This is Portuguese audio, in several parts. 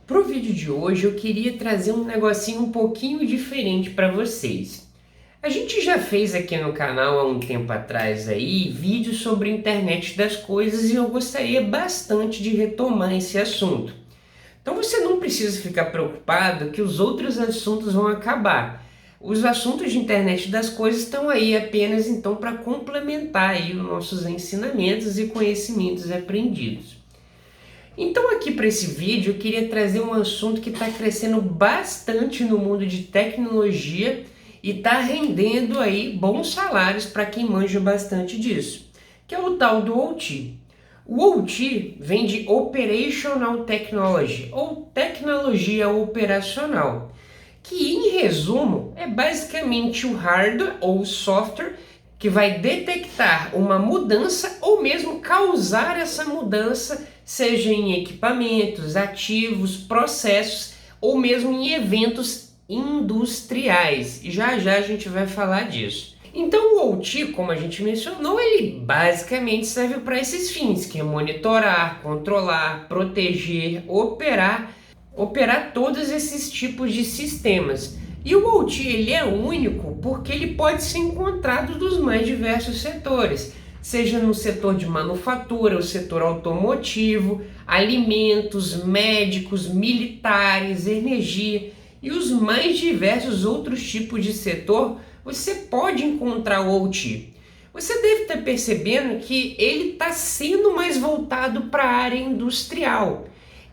Pro vídeo de hoje eu queria trazer um negocinho um pouquinho diferente para vocês. A gente já fez aqui no canal há um tempo atrás aí vídeos sobre a internet das coisas e eu gostaria bastante de retomar esse assunto. Então você não precisa ficar preocupado que os outros assuntos vão acabar. Os assuntos de internet das coisas estão aí apenas então para complementar aí os nossos ensinamentos e conhecimentos aprendidos. Então aqui para esse vídeo eu queria trazer um assunto que está crescendo bastante no mundo de tecnologia e está rendendo aí bons salários para quem manja bastante disso, que é o tal do OT. O OT vem de Operational Technology, ou tecnologia operacional, que em resumo é basicamente o hardware ou software que vai detectar uma mudança ou mesmo causar essa mudança, seja em equipamentos, ativos, processos ou mesmo em eventos industriais. Já já a gente vai falar disso. Então o OT, como a gente mencionou, ele basicamente serve para esses fins, que é monitorar, controlar, proteger, operar todos esses tipos de sistemas. E o OT ele é único porque ele pode ser encontrado nos mais diversos setores, seja no setor de manufatura, o setor automotivo, alimentos, médicos, militares, energia e os mais diversos outros tipos de setor. Você pode encontrar o OT. Você deve estar percebendo que ele está sendo mais voltado para a área industrial.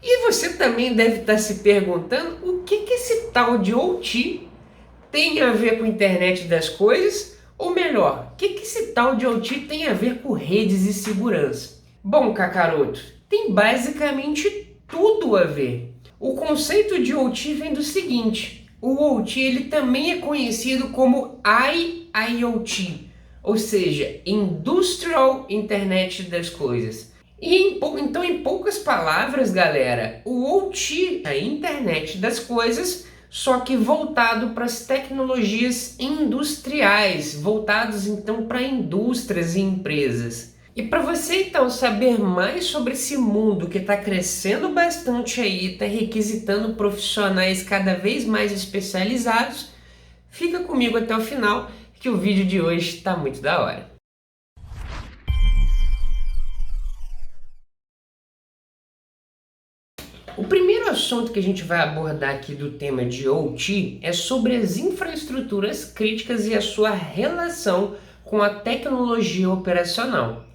E você também deve estar se perguntando o que esse tal de OT tem a ver com a internet das coisas, ou melhor, o que esse tal de OT tem a ver com redes e segurança? Bom, Kakaroto, tem basicamente tudo a ver. O conceito de OT vem do seguinte: o OT ele também é conhecido como IIoT, ou seja, Industrial Internet das Coisas. Então, em poucas palavras, galera, o OT é a internet das coisas, só que voltado para as tecnologias industriais, voltados então para indústrias e empresas. E para você então saber mais sobre esse mundo que está crescendo bastante aí, está requisitando profissionais cada vez mais especializados, fica comigo até o final, que o vídeo de hoje está muito da hora. O primeiro assunto que a gente vai abordar aqui do tema de OT é sobre as infraestruturas críticas e a sua relação com a tecnologia operacional.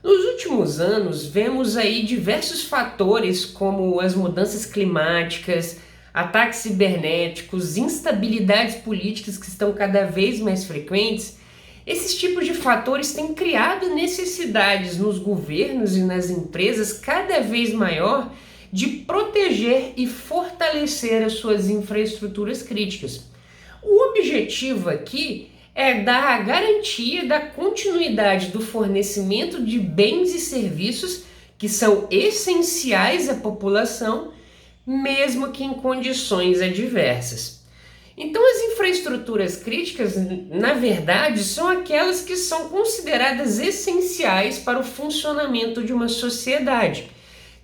Nos últimos anos, vemos aí diversos fatores como as mudanças climáticas, ataques cibernéticos, instabilidades políticas que estão cada vez mais frequentes. Esses tipos de fatores têm criado necessidades nos governos e nas empresas cada vez maior de proteger e fortalecer as suas infraestruturas críticas. O objetivo aqui é dar a garantia da continuidade do fornecimento de bens e serviços que são essenciais à população, mesmo que em condições adversas. Então, as infraestruturas críticas, na verdade, são aquelas que são consideradas essenciais para o funcionamento de uma sociedade,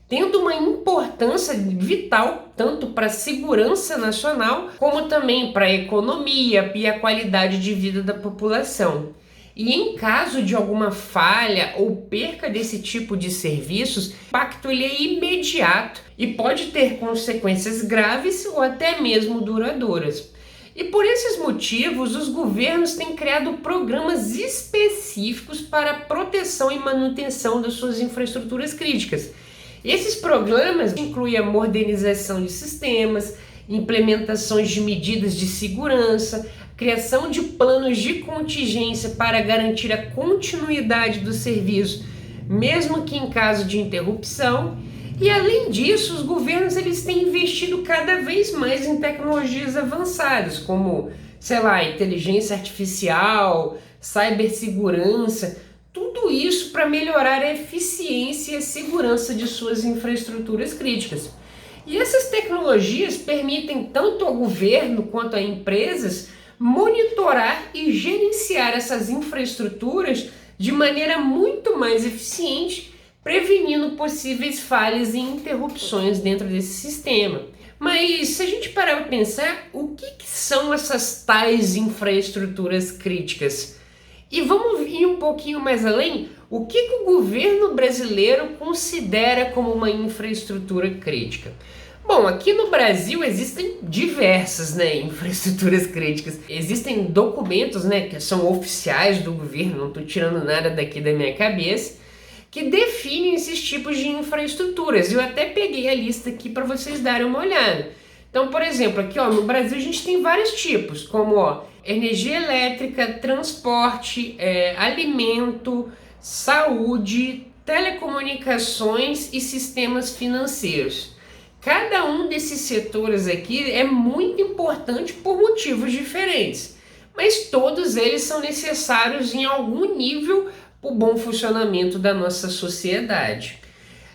tendo uma importância vital tanto para a segurança nacional, como também para a economia e a qualidade de vida da população. E em caso de alguma falha ou perca desse tipo de serviços, o impacto ele é imediato e pode ter consequências graves ou até mesmo duradouras. E por esses motivos, os governos têm criado programas específicos para a proteção e manutenção das suas infraestruturas críticas. Esses programas incluem a modernização de sistemas, implementações de medidas de segurança, criação de planos de contingência para garantir a continuidade do serviço, mesmo que em caso de interrupção. E além disso, os governos eles têm investido cada vez mais em tecnologias avançadas, como, inteligência artificial, cibersegurança. Tudo isso para melhorar a eficiência e a segurança de suas infraestruturas críticas. E essas tecnologias permitem tanto ao governo quanto a empresas monitorar e gerenciar essas infraestruturas de maneira muito mais eficiente, prevenindo possíveis falhas e interrupções dentro desse sistema. Mas se a gente parar para pensar, o que são essas tais infraestruturas críticas? E vamos ir um pouquinho mais além, o que o governo brasileiro considera como uma infraestrutura crítica? Bom, aqui no Brasil existem diversas, infraestruturas críticas. Existem documentos, que são oficiais do governo, não estou tirando nada daqui da minha cabeça, que definem esses tipos de infraestruturas. Eu até peguei a lista aqui para vocês darem uma olhada. Então, por exemplo, aqui no Brasil a gente tem vários tipos, como energia elétrica, transporte, alimento, saúde, telecomunicações e sistemas financeiros. Cada um desses setores aqui é muito importante por motivos diferentes, mas todos eles são necessários em algum nível para o bom funcionamento da nossa sociedade.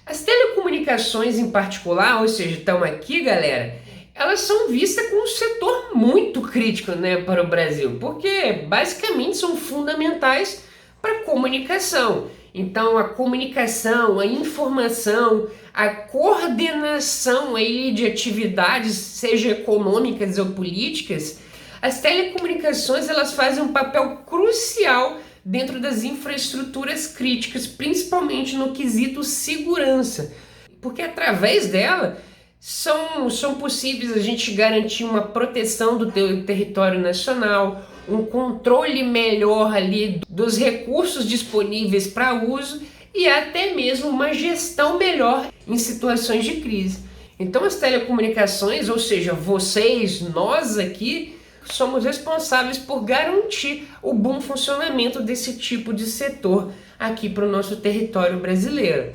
As telecomunicações em particular, ou seja, estão aqui, galera, elas são vistas como um setor muito crítico, para o Brasil, porque basicamente são fundamentais para a comunicação. Então, a comunicação, a informação, a coordenação aí de atividades, seja econômicas ou políticas, as telecomunicações elas fazem um papel crucial dentro das infraestruturas críticas, principalmente no quesito segurança, porque através dela são possíveis a gente garantir uma proteção do território nacional, um controle melhor ali dos recursos disponíveis para uso e até mesmo uma gestão melhor em situações de crise. Então as telecomunicações, ou seja, vocês, nós aqui, somos responsáveis por garantir o bom funcionamento desse tipo de setor aqui para o nosso território brasileiro.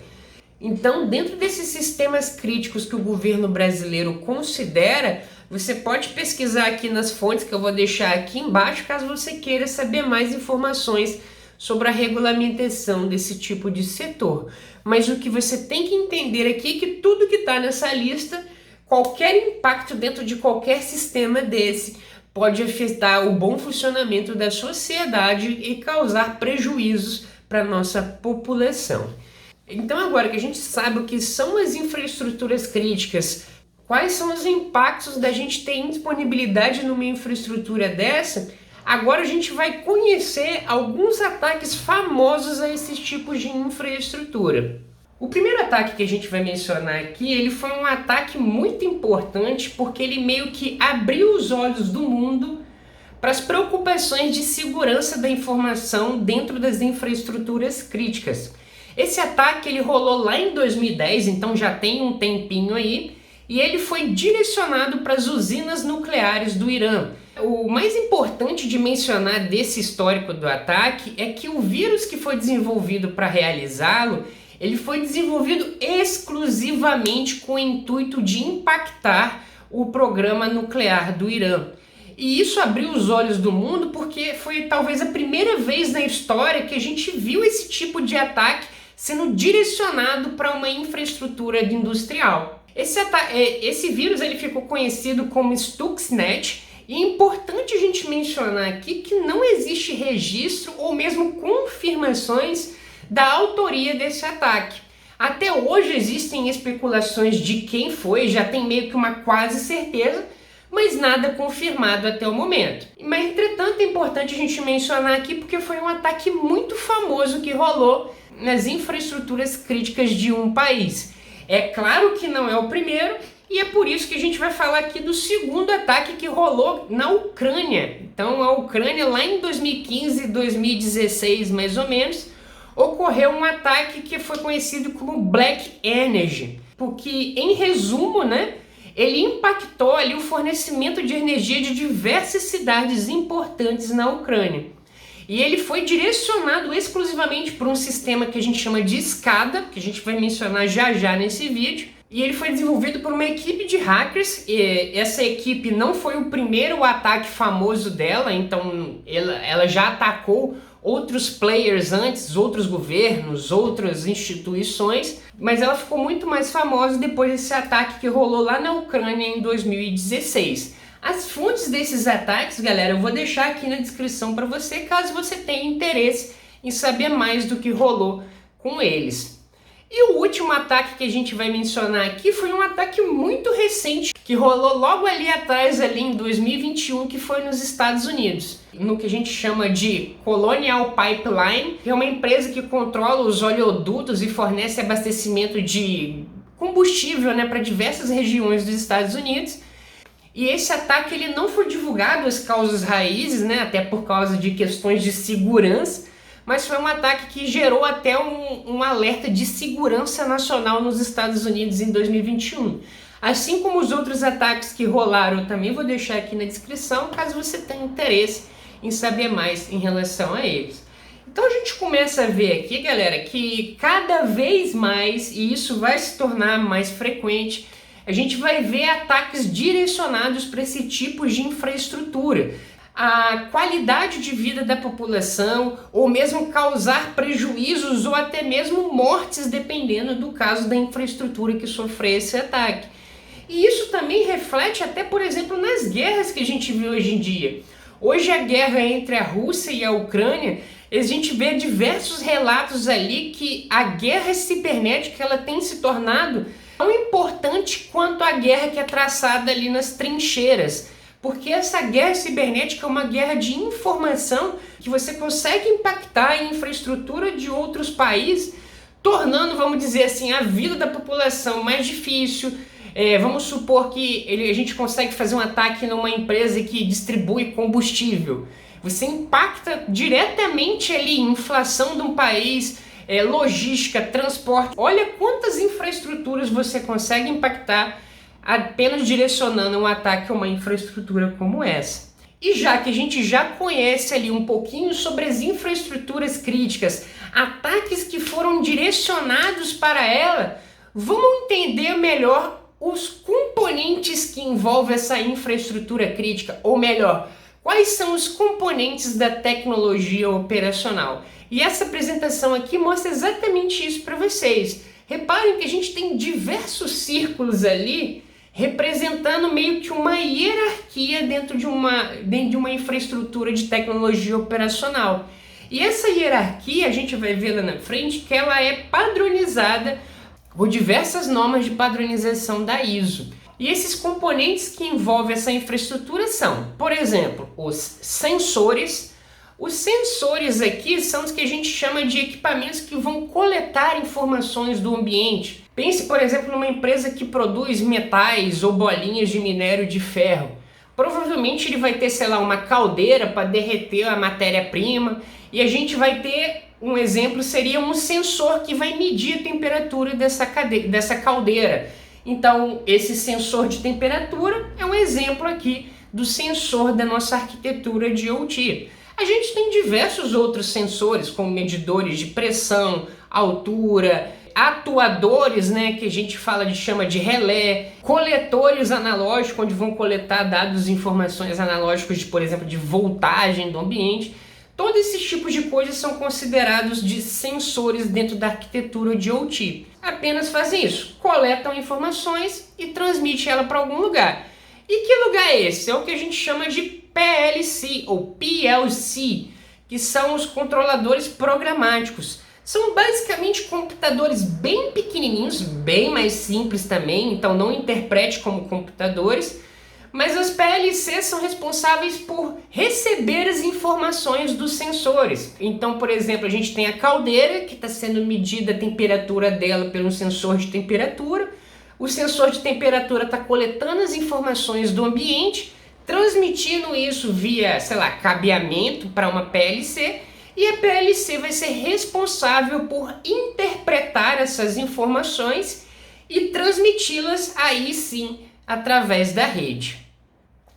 Então, dentro desses sistemas críticos que o governo brasileiro considera, você pode pesquisar aqui nas fontes que eu vou deixar aqui embaixo, caso você queira saber mais informações sobre a regulamentação desse tipo de setor. Mas o que você tem que entender aqui é que tudo que está nessa lista, qualquer impacto dentro de qualquer sistema desse, pode afetar o bom funcionamento da sociedade e causar prejuízos para a nossa população. Então, agora que a gente sabe o que são as infraestruturas críticas, quais são os impactos da gente ter indisponibilidade numa infraestrutura dessa, agora a gente vai conhecer alguns ataques famosos a esses tipos de infraestrutura. O primeiro ataque que a gente vai mencionar aqui, ele foi um ataque muito importante porque ele meio que abriu os olhos do mundo para as preocupações de segurança da informação dentro das infraestruturas críticas. Esse ataque ele rolou lá em 2010, então já tem um tempinho aí, e ele foi direcionado para as usinas nucleares do Irã. O mais importante de mencionar desse histórico do ataque é que o vírus que foi desenvolvido para realizá-lo, ele foi desenvolvido exclusivamente com o intuito de impactar o programa nuclear do Irã. E isso abriu os olhos do mundo porque foi talvez a primeira vez na história que a gente viu esse tipo de ataque sendo direcionado para uma infraestrutura industrial. Esse vírus ele ficou conhecido como Stuxnet, e é importante a gente mencionar aqui que não existe registro ou mesmo confirmações da autoria desse ataque. Até hoje existem especulações de quem foi, já tem meio que uma quase certeza, mas nada confirmado até o momento. Mas, entretanto, é importante a gente mencionar aqui porque foi um ataque muito famoso que rolou nas infraestruturas críticas de um país. É claro que não é o primeiro, e é por isso que a gente vai falar aqui do segundo ataque que rolou na Ucrânia. Então, a Ucrânia, lá em 2015, 2016, mais ou menos, ocorreu um ataque que foi conhecido como Black Energy, porque, em resumo, ele impactou ali o fornecimento de energia de diversas cidades importantes na Ucrânia. E ele foi direcionado exclusivamente por um sistema que a gente chama de SCADA, que a gente vai mencionar já nesse vídeo. E ele foi desenvolvido por uma equipe de hackers. E essa equipe não foi o primeiro ataque famoso dela, então ela já atacou outros players antes, outros governos, outras instituições, mas ela ficou muito mais famosa depois desse ataque que rolou lá na Ucrânia em 2016. As fontes desses ataques, galera, eu vou deixar aqui na descrição para você, caso você tenha interesse em saber mais do que rolou com eles. E o último ataque que a gente vai mencionar aqui foi um ataque muito recente, que rolou logo ali atrás, ali em 2021, que foi nos Estados Unidos, no que a gente chama de Colonial Pipeline, que é uma empresa que controla os oleodutos e fornece abastecimento de combustível, né, para diversas regiões dos Estados Unidos. E esse ataque ele não foi divulgado as causas raízes, né, até por causa de questões de segurança, mas foi um ataque que gerou até um alerta de segurança nacional nos Estados Unidos em 2021. Assim como os outros ataques que rolaram, eu também vou deixar aqui na descrição, caso você tenha interesse em saber mais em relação a eles. Então a gente começa a ver aqui, galera, que cada vez mais, e isso vai se tornar mais frequente, a gente vai ver ataques direcionados para esse tipo de infraestrutura. A qualidade de vida da população, ou mesmo causar prejuízos ou até mesmo mortes, dependendo do caso da infraestrutura que sofrer esse ataque. E isso também reflete até, por exemplo, nas guerras que a gente vê hoje em dia. Hoje a guerra entre a Rússia e a Ucrânia, a gente vê diversos relatos ali que a guerra cibernética ela tem se tornado tão importante quanto a guerra que é traçada ali nas trincheiras. Porque essa guerra cibernética é uma guerra de informação que você consegue impactar a infraestrutura de outros países, tornando, vamos dizer assim, a vida da população mais difícil. Vamos supor que a gente consegue fazer um ataque numa empresa que distribui combustível. Você impacta diretamente ali a inflação de um país, logística, transporte. Olha quantas infraestruturas você consegue impactar apenas direcionando um ataque a uma infraestrutura como essa. E já que a gente já conhece ali um pouquinho sobre as infraestruturas críticas, ataques que foram direcionados para ela, vamos entender melhor os componentes que envolvem essa infraestrutura crítica, ou melhor, quais são os componentes da tecnologia operacional. E essa apresentação aqui mostra exatamente isso para vocês. Reparem que a gente tem diversos círculos ali, representando meio que uma hierarquia dentro de uma infraestrutura de tecnologia operacional. E essa hierarquia, a gente vai ver lá na frente, que ela é padronizada por diversas normas de padronização da ISO. E esses componentes que envolvem essa infraestrutura são, por exemplo, os sensores. Os sensores aqui são os que a gente chama de equipamentos que vão coletar informações do ambiente. Pense, por exemplo, numa empresa que produz metais ou bolinhas de minério de ferro. Provavelmente ele vai ter, sei lá, uma caldeira para derreter a matéria-prima, e a gente vai ter, um exemplo seria um sensor que vai medir a temperatura dessa caldeira. Então, esse sensor de temperatura é um exemplo aqui do sensor da nossa arquitetura de IoT. A gente tem diversos outros sensores, como medidores de pressão, altura, atuadores, né, que a gente chama de relé, coletores analógicos, onde vão coletar dados e informações analógicas, de, por exemplo, de voltagem do ambiente. Todos esses tipos de coisas são considerados de sensores dentro da arquitetura de IoT. Apenas fazem isso, coletam informações e transmitem ela para algum lugar. E que lugar é esse? É o que a gente chama de PLC ou PLC, que são os controladores programáticos. São basicamente computadores bem pequenininhos, bem mais simples também, então não interprete como computadores, mas os PLCs são responsáveis por receber as informações dos sensores. Então, por exemplo, a gente tem a caldeira, que está sendo medida a temperatura dela pelo sensor de temperatura. O sensor de temperatura está coletando as informações do ambiente, transmitindo isso via, sei lá, cabeamento para uma PLC, e a PLC vai ser responsável por interpretar essas informações e transmiti-las aí sim através da rede.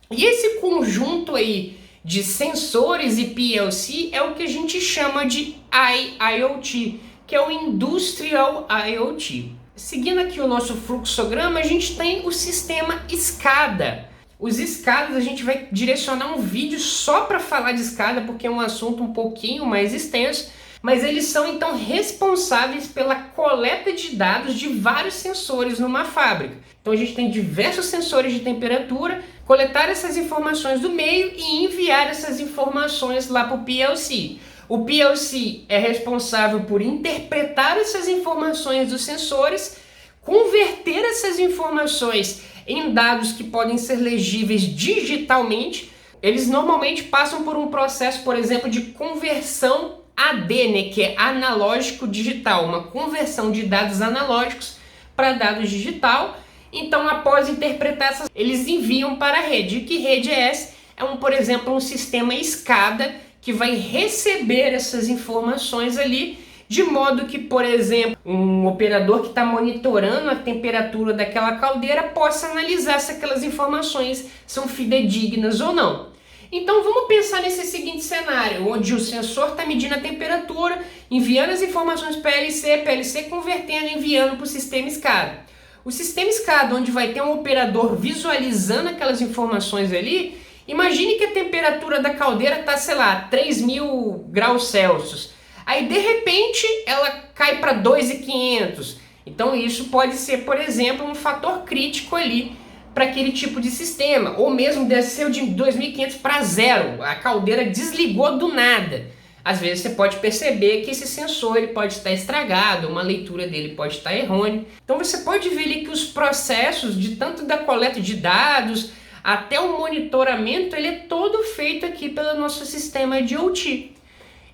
E esse conjunto aí de sensores e PLC é o que a gente chama de IIoT, que é o Industrial IoT. Seguindo aqui o nosso fluxograma, a gente tem o sistema SCADA. Os SCADAs, a gente vai direcionar um vídeo só para falar de SCADA, porque é um assunto um pouquinho mais extenso, mas eles são então responsáveis pela coleta de dados de vários sensores numa fábrica. Então a gente tem diversos sensores de temperatura, coletar essas informações do meio e enviar essas informações lá para o PLC. O PLC é responsável por interpretar essas informações dos sensores, converter essas informações em dados que podem ser legíveis digitalmente. Eles normalmente passam por um processo, por exemplo, de conversão AD, né, que é analógico digital, uma conversão de dados analógicos para dados digital. Então, após interpretar essas, eles enviam para a rede. E que rede é essa? Por exemplo, um sistema SCADA que vai receber essas informações ali, de modo que, por exemplo, um operador que está monitorando a temperatura daquela caldeira possa analisar se aquelas informações são fidedignas ou não. Então vamos pensar nesse seguinte cenário, onde o sensor está medindo a temperatura, enviando as informações para PLC convertendo e enviando para o sistema SCADA. O sistema SCADA, onde vai ter um operador visualizando aquelas informações ali, imagine que a temperatura da caldeira está, sei lá, 3.000 graus Celsius. Aí de repente ela cai para 2.500. Então isso pode ser, por exemplo, um fator crítico ali para aquele tipo de sistema. Ou mesmo desceu de 2.500 para 0. A caldeira desligou do nada. Às vezes você pode perceber que esse sensor ele pode estar estragado, uma leitura dele pode estar errônea. Então você pode ver ali que os processos de tanto da coleta de dados até o monitoramento, ele é todo feito aqui pelo nosso sistema de OT.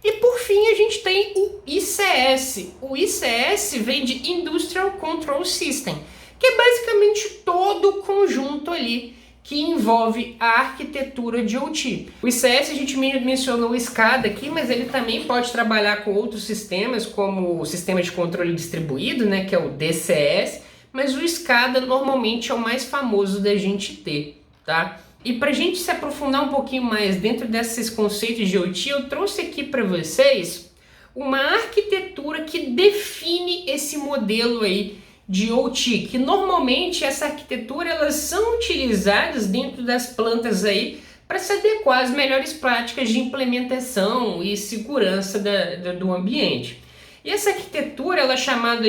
E por fim a gente tem o ICS. O ICS vem de Industrial Control System, que é basicamente todo o conjunto ali que envolve a arquitetura de OT. O ICS a gente mencionou o SCADA aqui, mas ele também pode trabalhar com outros sistemas, como o sistema de controle distribuído, né, que é o DCS, mas o SCADA normalmente é o mais famoso da gente ter, tá? E para a gente se aprofundar um pouquinho mais dentro desses conceitos de OT, eu trouxe aqui para vocês uma arquitetura que define esse modelo aí de OT, que normalmente essa arquitetura elas são utilizadas dentro das plantas aí para se adequar às melhores práticas de implementação e segurança do ambiente. E essa arquitetura ela é chamada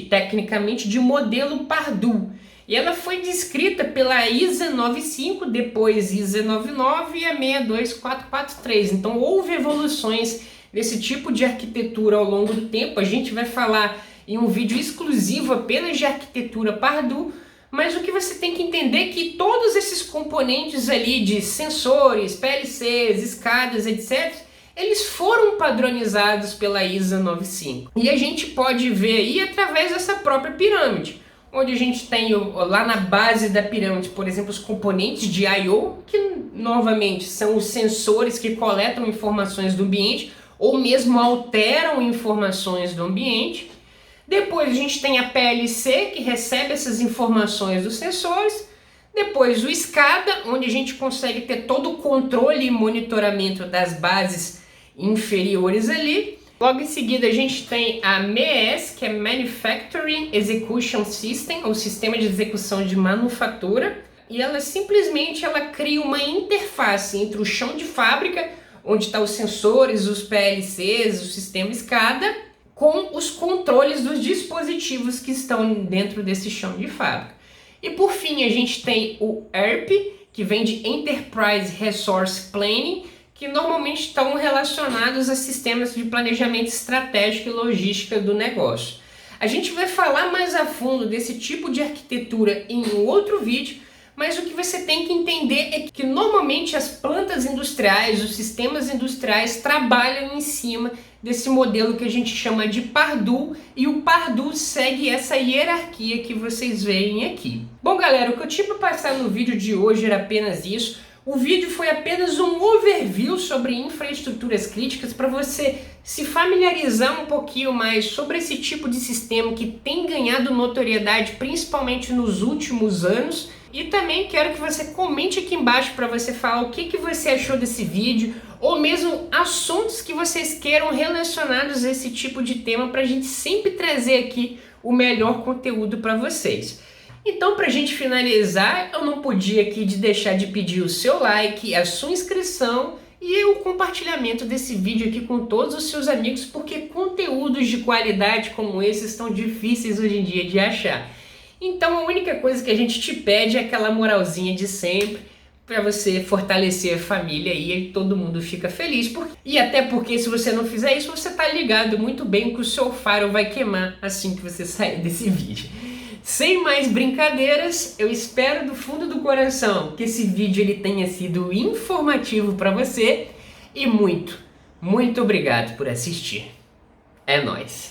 tecnicamente de modelo Pardue. E ela foi descrita pela ISA 95, depois ISA 99 e a 62443. Então houve evoluções desse tipo de arquitetura ao longo do tempo. A gente vai falar em um vídeo exclusivo apenas de arquitetura Pardue, mas o que você tem que entender é que todos esses componentes ali de sensores, PLCs, escadas, etc., eles foram padronizados pela ISA 95. E a gente pode ver aí através dessa própria pirâmide, onde a gente tem lá na base da pirâmide, por exemplo, os componentes de I/O, que novamente são os sensores que coletam informações do ambiente ou mesmo alteram informações do ambiente. Depois a gente tem a PLC, que recebe essas informações dos sensores. Depois o SCADA, onde a gente consegue ter todo o controle e monitoramento das bases inferiores ali. Logo em seguida a gente tem a MES, que é Manufacturing Execution System, ou Sistema de Execução de Manufatura. E ela simplesmente cria uma interface entre o chão de fábrica, onde estão os sensores, os PLCs, o sistema SCADA, com os controles dos dispositivos que estão dentro desse chão de fábrica. E por fim a gente tem o ERP, que vem de Enterprise Resource Planning, que normalmente estão relacionados a sistemas de planejamento estratégico e logística do negócio. A gente vai falar mais a fundo desse tipo de arquitetura em um outro vídeo, mas o que você tem que entender é que normalmente as plantas industriais, os sistemas industriais trabalham em cima desse modelo que a gente chama de Pardue, e o Pardue segue essa hierarquia que vocês veem aqui. Bom galera, o que eu tinha para passar no vídeo de hoje era apenas isso. O vídeo foi apenas um overview sobre infraestruturas críticas para você se familiarizar um pouquinho mais sobre esse tipo de sistema que tem ganhado notoriedade principalmente nos últimos anos. E também quero que você comente aqui embaixo para você falar o que você achou desse vídeo, ou mesmo assuntos que vocês queiram relacionados a esse tipo de tema, para a gente sempre trazer aqui o melhor conteúdo para vocês. Então, para a gente finalizar, eu não podia aqui deixar de pedir o seu like, a sua inscrição e o compartilhamento desse vídeo aqui com todos os seus amigos, porque conteúdos de qualidade como esse estão difíceis hoje em dia de achar. Então a única coisa que a gente te pede é aquela moralzinha de sempre, para você fortalecer a família e todo mundo fica feliz. E até porque se você não fizer isso, você tá ligado muito bem que o seu faro vai queimar assim que você sair desse vídeo. Sem mais brincadeiras, eu espero do fundo do coração que esse vídeo ele tenha sido informativo para você e muito obrigado por assistir. É nóis!